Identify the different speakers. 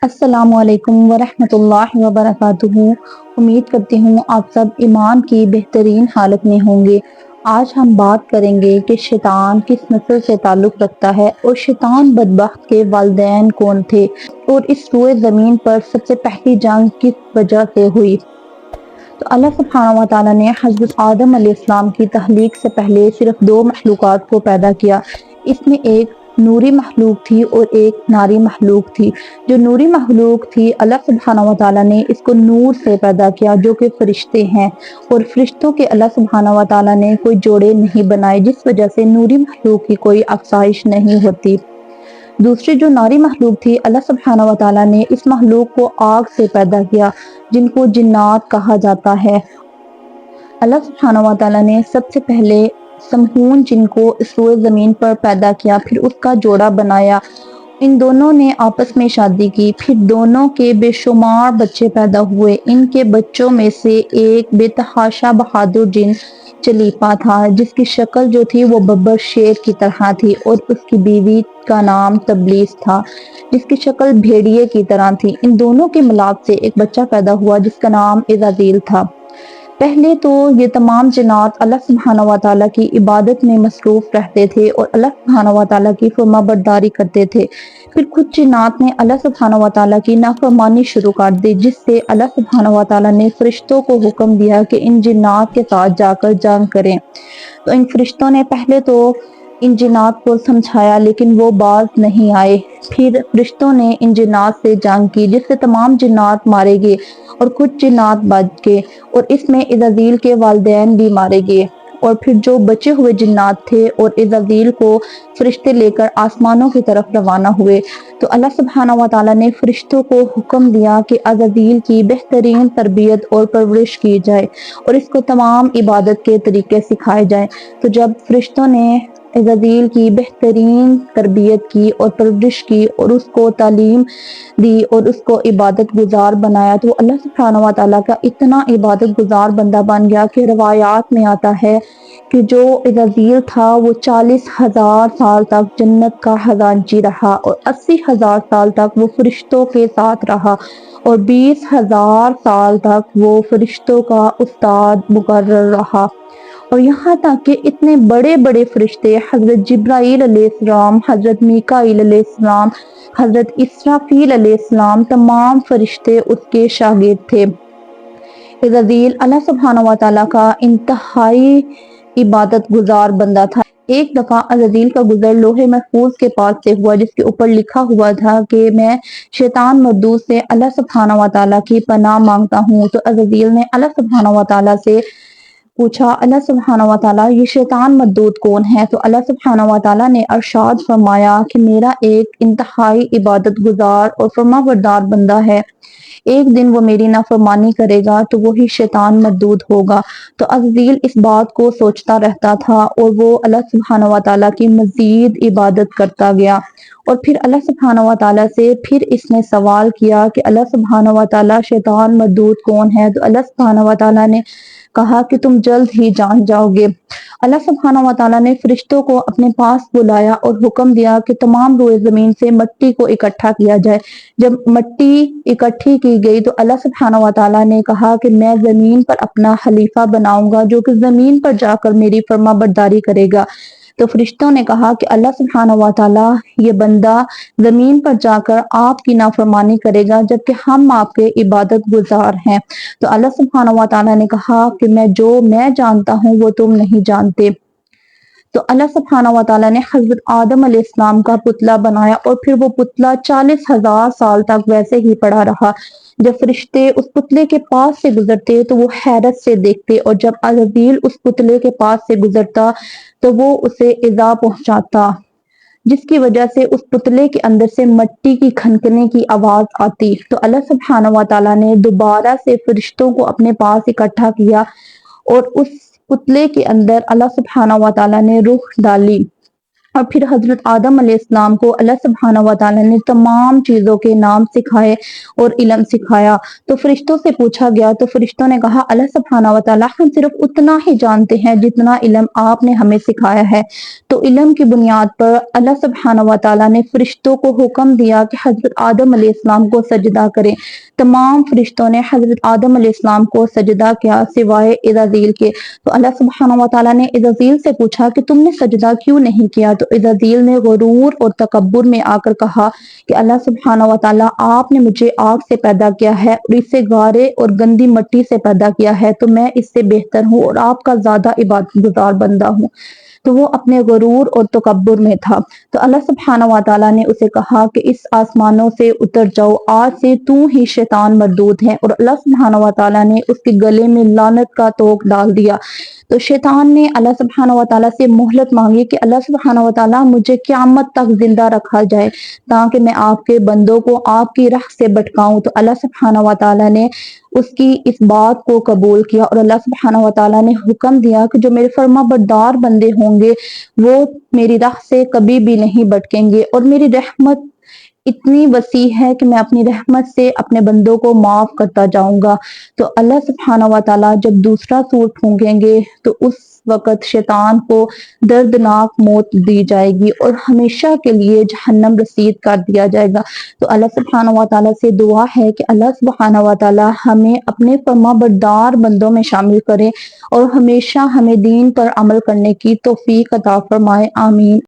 Speaker 1: السلام علیکم ورحمۃ اللہ وبرکاتہ۔ امید کرتی ہوں آپ سب ایمان کی بہترین حالت میں ہوں گے۔ آج ہم بات کریں گے کہ شیطان کس نسل سے تعلق رکھتا ہے اور شیطان بدبخت کے والدین کون تھے اور اس روئے زمین پر سب سے پہلی جنگ کس وجہ سے ہوئی۔ تو اللہ سبحانہ و تعالیٰ نے حضرت آدم علیہ السلام کی تخلیق سے پہلے صرف دو مخلوقات کو پیدا کیا۔ اس میں ایک نوری مخلوق تھی اور ایک ناری مخلوق تھی۔ جو نوری مخلوق تھی اللہ سبحانہ و تعالیٰ نے اس کو نور سے پیدا کیا جو کہ فرشتے ہیں، اور فرشتوں کے اللہ سبحانہ و تعالیٰ نے کوئی جوڑے نہیں بنائے، جس وجہ سے نوری مخلوق کی کوئی افزائش نہیں ہوتی۔ دوسری جو ناری مخلوق تھی اللہ سبحانہ و تعالیٰ نے اس مخلوق کو آگ سے پیدا کیا، جن کو جنات کہا جاتا ہے۔ اللہ سبحانہ و تعالیٰ نے سب سے پہلے سمہون جن کو اس روئے زمین پر پیدا کیا، پھر اس کا جوڑا بنایا۔ ان دونوں نے آپس میں شادی کی، پھر دونوں کے بے شمار بچے پیدا ہوئے۔ ان کے بچوں میں سے ایک بے تحاشا بہادر جن چلیپا تھا، جس کی شکل جو تھی وہ ببر شیر کی طرح تھی، اور اس کی بیوی کا نام تبلیس تھا، جس کی شکل بھیڑیے کی طرح تھی۔ ان دونوں کے ملاپ سے ایک بچہ پیدا ہوا جس کا نام عزرائیل تھا۔ پہلے تو یہ تمام جنات اللہ سبحانہ و تعالیٰ کی عبادت میں مصروف رہتے تھے اور اللہ سبحانہ و تعالیٰ کی فرما برداری کرتے تھے۔ پھر کچھ جنات نے اللہ سبحانہ و تعالیٰ کی نافرمانی شروع کر دی، جس سے اللہ سبحانہ و تعالیٰ نے فرشتوں کو حکم دیا کہ ان جنات کے ساتھ جا کر جنگ کریں۔ تو ان فرشتوں نے پہلے تو ان جنات کو سمجھایا، لیکن وہ باز نہیں آئے۔ پھر فرشتوں نے ان جنات سے جنگ کی، جس سے تمام جنات مارے گئے اور کچھ جنات بچ گئے، اور اس میں عزرائیل کے والدین بھی مارے گئے۔ اور پھر جو بچے ہوئے جنات تھے اور عزرائیل کو فرشتے لے کر آسمانوں کی طرف روانہ ہوئے، تو اللہ سبحانہ و تعالیٰ نے فرشتوں کو حکم دیا کہ عزرائیل کی بہترین تربیت اور پرورش کی جائے اور اس کو تمام عبادت کے طریقے سکھائے جائیں۔ تو جب فرشتوں نے عزرائیل کی بہترین تربیت کی اور پرورش کی اور اس کو تعلیم دی اور اس کو عبادت گزار بنایا، تو اللہ سبحانہ و تعالیٰ کا اتنا عبادت گزار بندہ بن گیا کہ روایات میں آتا ہے کہ جو عزرائیل تھا وہ 40,000 سال تک جنت کا خزانچی رہا، اور 80,000 سال تک وہ فرشتوں کے ساتھ رہا، اور 20,000 سال تک وہ فرشتوں کا استاد مقرر رہا۔ اور یہاں تک کہ اتنے بڑے بڑے فرشتے حضرت جبرائیل علیہ السلام، حضرت میکائیل علیہ السلام، حضرت اسرافیل علیہ السلام، تمام فرشتے اس کے شاگرد تھے۔ عزرائیل اللہ سبحانہ و تعالیٰ کا انتہائی عبادت گزار بندہ تھا۔ ایک دفعہ عزرائیل کا گزر لوح محفوظ کے پاس سے ہوا، جس کے اوپر لکھا ہوا تھا کہ میں شیطان مردود سے اللہ سبحانہ و تعالیٰ کی پناہ مانگتا ہوں۔ تو عزرائیل نے اللہ سبحانہ و تعالیٰ سے پوچھا، اللہ سبحانہ و تعالیٰ یہ شیطان مردود کون ہے؟ تو اللہ سبحانہ و تعالیٰ نے ارشاد فرمایا کہ میرا ایک انتہائی عبادت گزار اور فرما بردار بندہ ہے، ایک دن وہ میری نافرمانی کرے گا تو وہی شیطان مردود ہوگا۔ تو عزرائیل اس بات کو سوچتا رہتا تھا اور وہ اللہ سبحانہ و تعالیٰ کی مزید عبادت کرتا گیا۔ اور پھر اللہ سبحانہ و تعالیٰ سے پھر اس نے سوال کیا کہ اللہ سبحانہ و تعالیٰ شیطان مردود کون ہے؟ تو اللہ سبحانہ و تعالیٰ نے کہا کہ تم جلد ہی جان جاؤ گے۔ اللہ سبحانہ و تعالیٰ نے فرشتوں کو اپنے پاس بلایا اور حکم دیا کہ تمام روئے زمین سے مٹی کو اکٹھا کیا جائے۔ جب مٹی اکٹھی کی گئی تو اللہ سبحانہ و تعالیٰ نے کہا کہ میں زمین پر اپنا خلیفہ بناؤں گا جو کہ زمین پر جا کر میری فرما برداری کرے گا۔ تو فرشتوں نے کہا کہ اللہ سبحانہ و تعالیٰ یہ بندہ زمین پر جا کر آپ کی نافرمانی کرے گا جبکہ ہم آپ کے عبادت گزار ہیں۔ تو اللہ سبحانہ و تعالیٰ نے کہا کہ جو میں جانتا ہوں وہ تم نہیں جانتے۔ تو اللہ سبحانہ و تعالیٰ نے حضرت آدم علیہ السلام کا پتلا بنایا، اور پھر وہ پتلا 40,000 سال تک ویسے ہی پڑا رہا۔ جب فرشتے اس پتلے کے پاس سے گزرتے تو وہ حیرت سے دیکھتے، اور جب عزرائیل اس پتلے کے پاس سے گزرتا تو وہ اسے ایذا پہنچاتا، جس کی وجہ سے اس پتلے کے اندر سے مٹی کی کھنکنے کی آواز آتی۔ تو اللہ سبحانہ و تعالیٰ نے دوبارہ سے فرشتوں کو اپنے پاس اکٹھا کیا، اور اس پتلے کے اندر اللہ سبحانہ و تعالیٰ نے روح ڈالی۔ اور پھر حضرت آدم علیہ السلام کو اللہ سبحانہ و تعالیٰ نے تمام چیزوں کے نام سکھائے اور علم سکھایا۔ تو فرشتوں سے پوچھا گیا تو فرشتوں نے کہا اللہ سبحانہ و تعالیٰ ہم صرف اتنا ہی جانتے ہیں جتنا علم آپ نے ہمیں سکھایا ہے۔ تو علم کی بنیاد پر اللہ سبحانہ و تعالیٰ نے فرشتوں کو حکم دیا کہ حضرت آدم علیہ السلام کو سجدہ کریں۔ تمام فرشتوں نے حضرت آدم علیہ السلام کو سجدہ کیا سوائے عزازیل کے۔ تو اللہ سبحانہ و تعالیٰ نے عزازیل سے پوچھا کہ تم نے سجدہ کیوں نہیں کیا؟ تو عزازیل نے غرور اور تکبر میں آ کر کہا کہ اللہ سبحانہ و تعالیٰ آپ نے مجھے آگ سے پیدا کیا ہے اور اس سے گارے اور گندی مٹی سے پیدا کیا ہے، تو میں اس سے بہتر ہوں اور آپ کا زیادہ عبادت گزار بندہ ہوں۔ تو وہ اپنے غرور اور تکبر میں تھا۔ تو اللہ سبحانہ و تعالیٰ نے اسے کہا کہ اس آسمانوں سے اتر جاؤ، آج سے تو ہی شیطان مردود ہے، اور اللہ سبحانہ و تعالیٰ نے اس کے گلے میں لعنت کا توق ڈال دیا۔ تو شیطان نے اللہ سبحانہ و تعالیٰ سے مہلت مانگی کہ اللہ سبحانہ و تعالیٰ مجھے قیامت تک زندہ رکھا جائے تاکہ میں آپ کے بندوں کو آپ کی راہ سے بھٹکاؤں۔ تو اللہ سبحانہ و تعالیٰ نے اس کی اس بات کو قبول کیا اور اللہ سبحانہ و تعالیٰ نے حکم دیا کہ جو میرے فرما بردار بندے ہوں گے وہ میری راہ سے کبھی بھی نہیں بھٹکیں گے، اور میری رحمت اتنی وسیع ہے کہ میں اپنی رحمت سے اپنے بندوں کو معاف کرتا جاؤں گا۔ تو اللہ سبحانہ و تعالیٰ جب دوسرا سور پھونکیں گے تو اس وقت شیطان کو دردناک موت دی جائے گی اور ہمیشہ کے لیے جہنم رسید کر دیا جائے گا۔ تو اللہ سبحانہ و تعالیٰ سے دعا ہے کہ اللہ سبحانہ و تعالیٰ ہمیں اپنے فرما بردار بندوں میں شامل کرے اور ہمیشہ ہمیں دین پر عمل کرنے کی توفیق عطا فرمائے، آمین۔